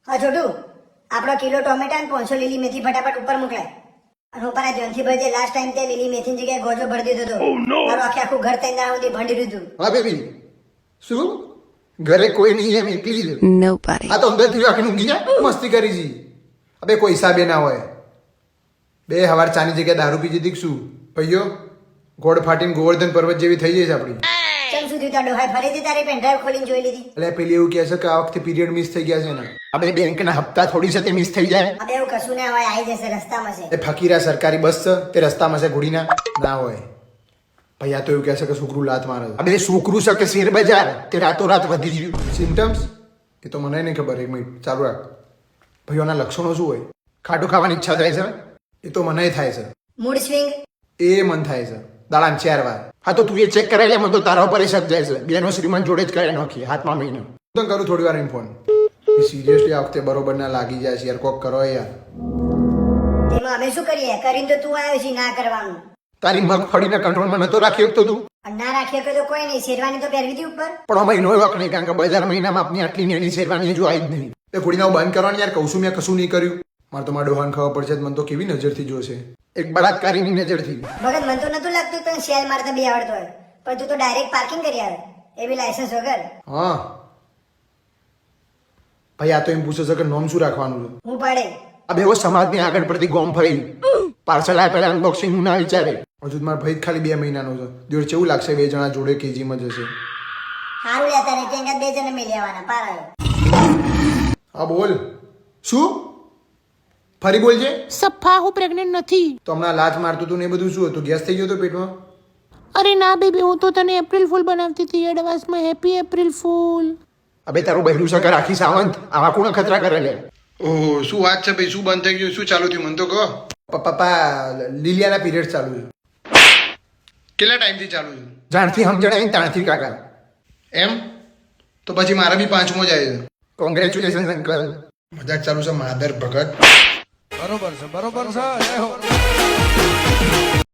હા છોટું, આપણો કિલો ટોમેટા અને 500 લીલી મેથી ફટાફટ ઉપર મોકલાય. અને ઉપર આ ધ્યાનથી ભાઈ લાસ્ટ ટાઈમ તે લીલી મેથીની જગ્યાએ ગોજો ભરી દીધો હતો. મારું આખું ઘર તૈન દાણા સુધી ભંડી દીધું. હા બેબી, શું ઘરે કોઈ નહીં એમ એકલી જ? Nobody. આ તો અંદરથી આખી ઊંઘી જાય મસ્તી કરી જી. અબે કોઈ હિસાબે ના હોય. બે હવાર ચાની જગ્યાએ દારૂ પી દીધી શું ભાઈઓ? ગોળ ફાટીને ગોવર્ધન પર્વત જેવી થઈ જાય છે આપણી. ચમ સુધી તો ડોહાઈ ફરીથી તારી પેનડ્રાઈવ ખોલીને જોઈ લીધી. એટલે પેલી એવું કહે છે કે આ વખતે પીરિયડ મિસ થઈ ગયા છે ને. આપણે બેંકના હપ્તા થોડી છે તે મિસ થઈ જાય. હવે એવું કશું ના હોય, આવી જશે રસ્તામાં છે. એ ફકીરા સરકારી બસ છે તે રસ્તામાં છે ઘોડીના ના હોય. ભાઈ આ તો એવું કહે છે કે છોકરું લાત મારે છે. અબે છોકરું છે કે શેર બજાર તે રાતોરાત વધી ગયું. સિમ્ટમ્સ એ તો મને નહીં ખબર. એક મિનિટ ચાલુ રાખ. ભાઈઓના લક્ષણો શું હોય? ખાટું ખાવાની ઈચ્છા થાય છે એ તો મને થાય છે. મૂડ સ્વિંગ એ મન થાય છે દાડામાં 4 વાર. હા તો તું એ ચેક કરાવી લે. મને તો તારા ઉપર શક જાય છે. બેનો શ્રીમંત જોડે જ કરાવી નાખી હાથમાં મહિને. હું તો કરું થોડી વાર ફોન. સિરિયસલી આ વખતે બરોબર ના લાગી જાય છે યાર. કોક કરો યાર. એમાં અમે શું કરીએ? કરીને તો તું આવ્યો છે ના કરવાનું. તારી મગફળીના કંટ્રોલમાં નતો રાખી શકતો તું. અને ના રાખીએ તો કોઈ નહીં, શેરવાની તો પહેરવી હતી ઉપર. પણ આ મહિનો વખ નહીં કારણ કે બજાર મહિનામાં આપની આટલી નાની શેરવાની જો આવી જ નહીં. એ ઘોડીના બંધ કરવાની યાર કહું છું. મેં કશું નહીં કર્યું. મારે તો મારા ડોહાને ખબર પડશે મને તો કેવી નજરથી જોશે. એક બળાત્કારીની નજરથી. ભગત મને તો નતું લાગતું પણ શેર મારતા બી આવડતો હોય. પણ તું તો ડાયરેક્ટ પાર્કિંગ કરી આવે, એ બી લાયસન્સ વગર. હા ભાઈ આ તો એમ પૂછે છે કે નોમ શું રાખવાનું છે. હું પડે આ બેવો સમાજની આગળ પડતી ગોમ ફરી પાર્સલ આપેલા અનબોક્સિંગ ના વિચારે. હજુ મારા ભાઈ ખાલી 2 મહિનાનો છે. જોડે કેવું લાગશે 2 જણા જોડે કેજીમાં જશે. સારું લેતા ને ત્યાં 2 જણ મેં લેવાના પાર આવ્યો. હા બોલ. શું ફરી બોલજે. સફા હું પ્રેગ્નન્ટ નથી. તો હમણાં લાત મારતું હતું ને એ બધું શું હતું? ગેસ થઈ ગયો હતો પેટમાં? અરે ના બેબી, હું તો તને એપ્રિલ ફૂલ બનાવતી હતી એડવાન્સમાં. Happy April fool. અબે તારું બહેરું છે કે રાખી સાવંત? આવા કોણ ખતરા કરે લે? ઓહો શું વાત છે ભાઈ? શું બંધ થઈ ગયું? શું ચાલુ થયું મને તો કહો. પપ્પા લીલિયાના પીરિયડ ચાલુ છે. કેટલા ટાઈમથી ચાલુ છે? જાણથી સમજણ તાણથી કાકા. એમ તો પછી મારા બી 5મો જાય છે. Congratulation uncle. મજાક ચાલુ છે માધર ભગત. બરોબર છે, બરોબર છે. જય હો.